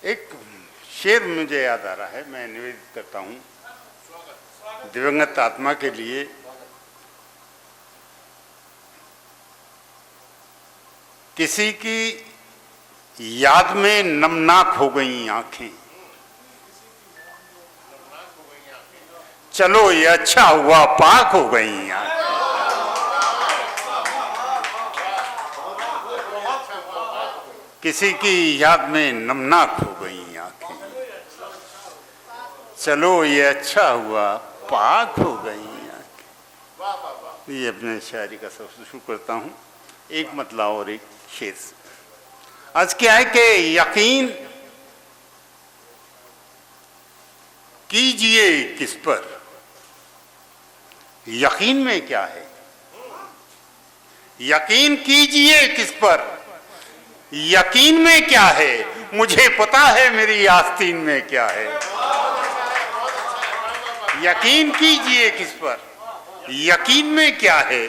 एक शेर मुझे याद आ रहा है, मैं निवेदित करता हूँ दिवंगत आत्मा के लिए। किसी की याद में नमनाक हो गई आंखें, चलो ये अच्छा हुआ पाक हो गई आंखें। किसी की याद में नमनाक हो गई आंखें, चलो ये अच्छा हुआ पाक हो गई आंखें। ये अपने शायरी का सबसे शुरू करता हूँ एक मतला और एक शेर से। आज क्या है कि यकीन कीजिए किस पर, यकीन में क्या है, यकीन कीजिए किस पर, यकीन में क्या है, मुझे पता है मेरी आस्तीन में क्या है। यकीन कीजिए किस पर, यकीन में क्या है,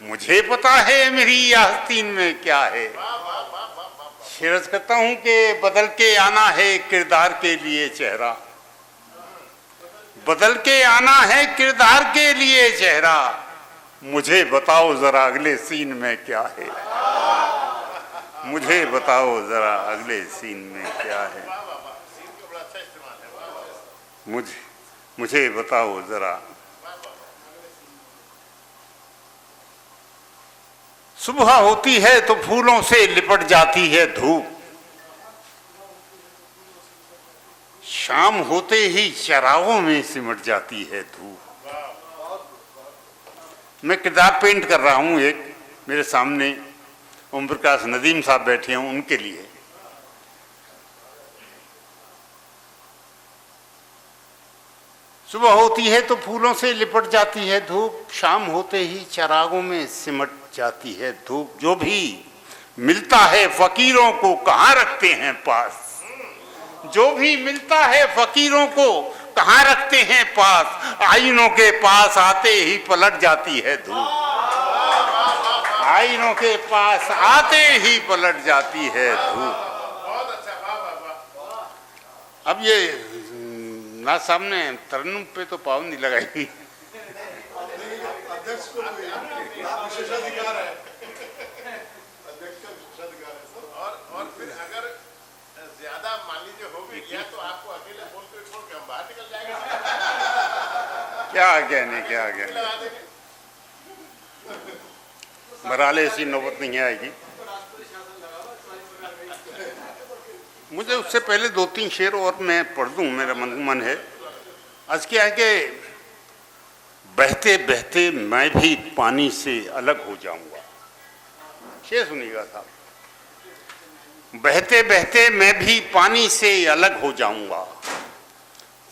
मुझे पता है मेरी आस्तीन में क्या है। शेरज करता हूं कि बदल के आना है किरदार के लिए चेहरा, बदल के आना है किरदार के लिए चेहरा, मुझे बताओ जरा अगले सीन में क्या है, मुझे बताओ जरा अगले सीन में क्या है, मुझे बताओ जरा। सुबह होती है तो फूलों से लिपट जाती है धूप, शाम होते ही चरागों में सिमट जाती है धूप। मैं किरदार पेंट कर रहा हूं, एक मेरे सामने ओम प्रकाश नदीम साहब बैठे हैं, उनके लिए। सुबह होती है तो फूलों से लिपट जाती है धूप, शाम होते ही चरागों में सिमट जाती है धूप। जो भी मिलता है फकीरों को कहाँ रखते हैं पास, जो भी मिलता है फकीरों को कहाँ रखते हैं पास, आईनों के पास आते ही पलट जाती है धूप, आईनों के पास आते ही पलट जाती है धूप। अब ये ना सामने तरन्नुम पे तो पाबंदी लगाई, अध्यक्ष को विशेषाधिकार है, अध्यक्ष का विशेषाधिकार है। और फिर अगर ज्यादा मान लीजिए हो भी गया तो आपको अकेले फोन पे छोड़ के हम बाहर निकल जाएंगे। क्या कहने, क्या कहने, बराले ऐसी नौबत नहीं आएगी। मुझे उससे पहले दो तीन शेर और मैं पढ़ दूं, मेरा मन है। आज क्या है कि बहते बहते मैं भी पानी से अलग हो जाऊंगा। शेर सुनिएगा साहब। बहते बहते मैं भी पानी से अलग हो जाऊंगा,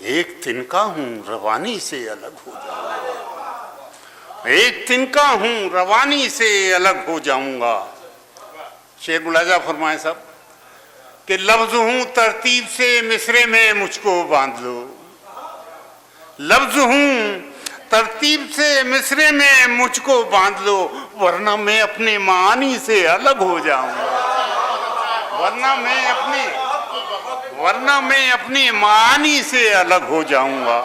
एक तिनका हूं रवानी से अलग हो जाऊंगा, एक तिनका हूं रवानी से अलग हो जाऊंगा। शेर मुलाजा फरमाए साहब कि लफ्ज हूं तरतीब से मिसरे में मुझको बांध लो, लफ्ज हूं तरतीब से मिसरे में मुझको बांध लो, वरना मैं अपने मानी से अलग हो जाऊंगा, वरना मैं अपनी मानी से अलग हो जाऊंगा।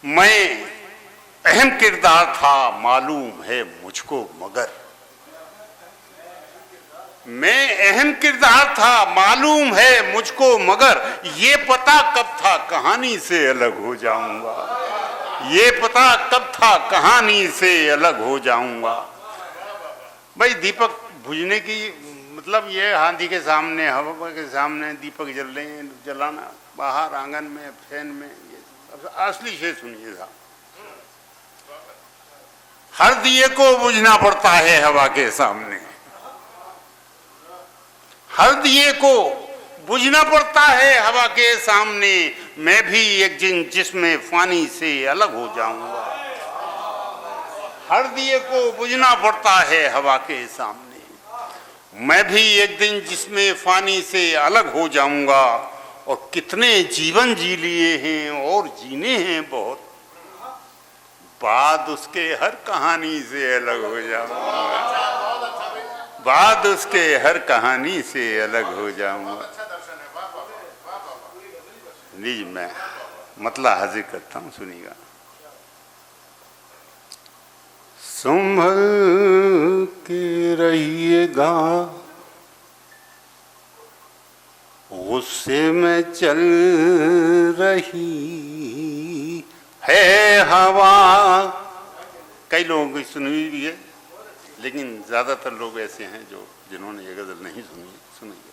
मैं अहम किरदार था मालूम है मुझको मगर, मैं अहम किरदार था मालूम है मुझको मगर, ये पता कब था कहानी से अलग हो जाऊंगा, ये पता कब था कहानी से अलग हो जाऊंगा। भाई दीपक बुझने की मतलब ये आंधी के सामने हवा के सामने दीपक जलाना बाहर आंगन में फैन में, ये असली शेर सुनिए साहब। हर दिए को बुझना पड़ता है हवा के सामने, हर दिए को बुझना पड़ता है हवा के सामने, मैं भी एक दिन जिस्म फानी से अलग हो जाऊंगा, हर दिए को बुझना पड़ता है हवा के सामने, मैं भी एक दिन जिस्म फानी से अलग हो जाऊंगा। और कितने जीवन जी लिए हैं और जीने हैं बहुत, बाद उसके हर कहानी से अलग हो जाऊंगा, बाद उसके हर कहानी से अलग हो जाऊंगा। लीजिए मैं मतला हाजिर करता हूँ, सुनिएगा। संभल के रहिएगा, गुस्से में चल रही है हवा। कई लोगों की सुनी भी है, लेकिन ज्यादातर लोग ऐसे हैं जो जिन्होंने ये गजल नहीं सुनी। सुनिए,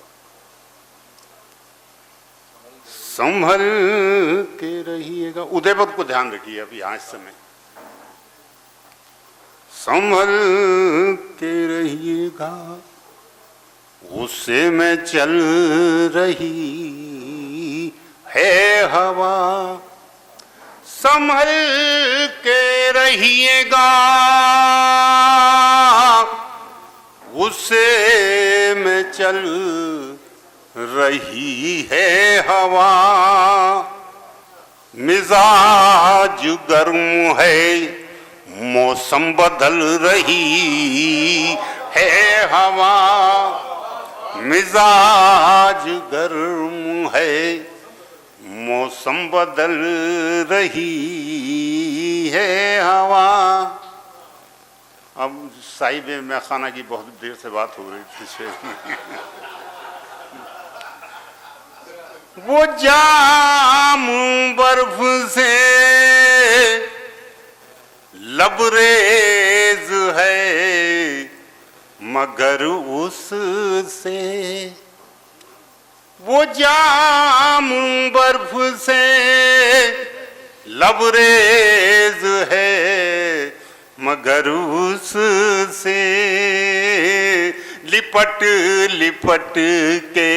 संभल के रहिएगा, उदयपद को ध्यान रखिए अभी आज समय। संभल के रहिएगा, गुस्से में चल रही है हवा। संभल के रहिएगा, गुस्से में चल रही है हवा। मिजाज गर्म है, मौसम बदल रही है हवा। मिजाज गर्म है, मौसम बदल रही है हवा। अब साहिब मैखाना की बहुत देर से बात हो रही थी। वो जाम बर्फ से लबरेज है, मगर उससे वो जाम बर्फ से लबरेज है, मगर उससे लिपट लिपट के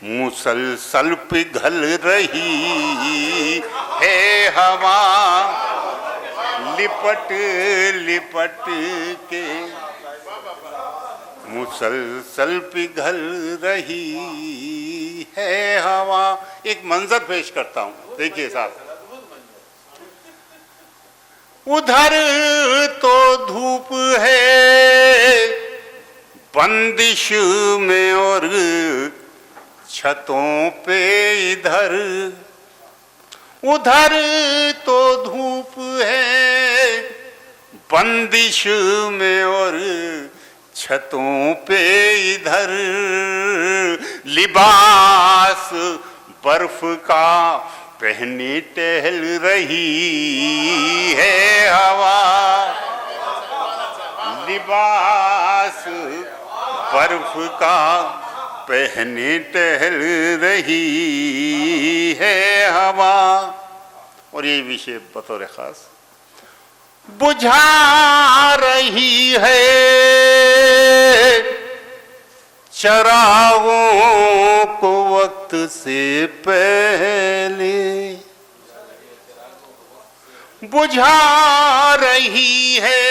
मुसलसल पिघल रही है हवा। लिपट लिपट के मुसलसल पिघल रही है हवा। एक मंजर पेश करता हूं, देखिए साहब। उधर तो धूप है बंदिश में, और छतों पे इधर। उधर तो धूप है बंदिश में, और छतों पे इधर। लिबास बर्फ का पहने टहल रही है हवा। लिबास बर्फ का पहने टहल रही है हवा। और ये विषय बतौर खास बुझा रही है चरागों को वक्त से पहले। बुझा रही है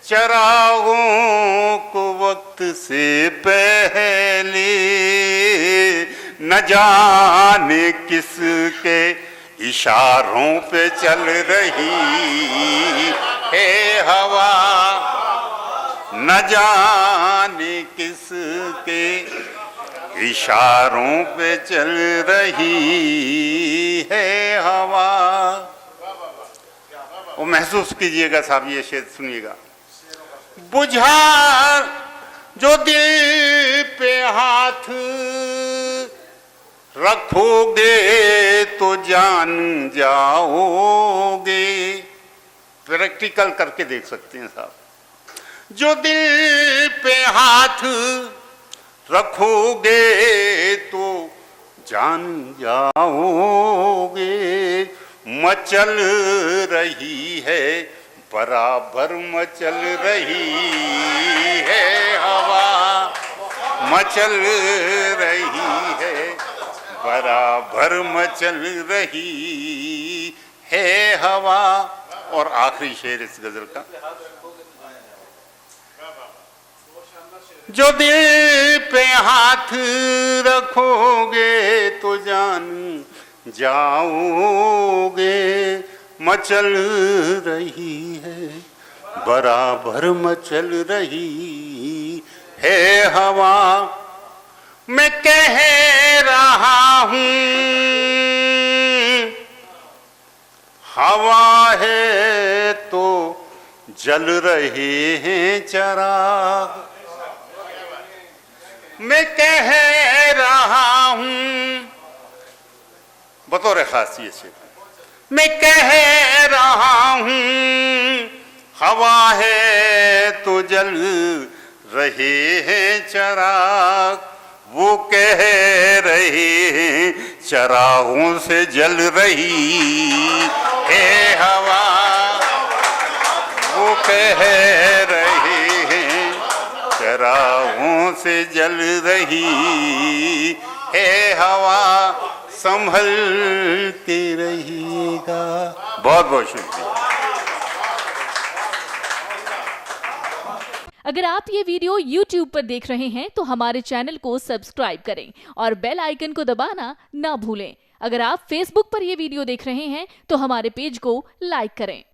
चरागों को वक्त से पहले। न जाने किसके इशारों पे चल रही है हवा। न जाने किसके इशारों पे चल रही है हवा। वो महसूस कीजिएगा साहब, ये शेर सुनिएगा। बुझा जो दिल पे हाथ रखोगे तो जान जाओगे। प्रैक्टिकल करके देख सकते हैं साहब। जो दिल पे हाथ रखोगे तो जान जाओगे। मचल रही है बराबर मचल रही है हवा। मचल रही है बराबर मचल रही है हवा। और आखिरी शेर इस गजल का। जो दिल पे हाथ रखोगे तो जान जाओगे। मचल रही है बराबर मचल रही है हवा। मैं कह रहा हूं, हवा है तो जल रहे हैं चिराग। मैं कह रहा हूं बतौर खासियत से, मैं कह रहा हूं हवा है तो जल रहे हैं चिराग। वो कह रहे हैं चिरागों से जल रही है हवा। वो कह रहे हैं चिरागों से जल रही है हवा, संभलते रहिएगा। बहुत बहुत शुक्रिया। अगर आप ये वीडियो YouTube पर देख रहे हैं तो हमारे चैनल को सब्सक्राइब करें और बेल आइकन को दबाना ना भूलें। अगर आप Facebook पर ये वीडियो देख रहे हैं तो हमारे पेज को लाइक करें।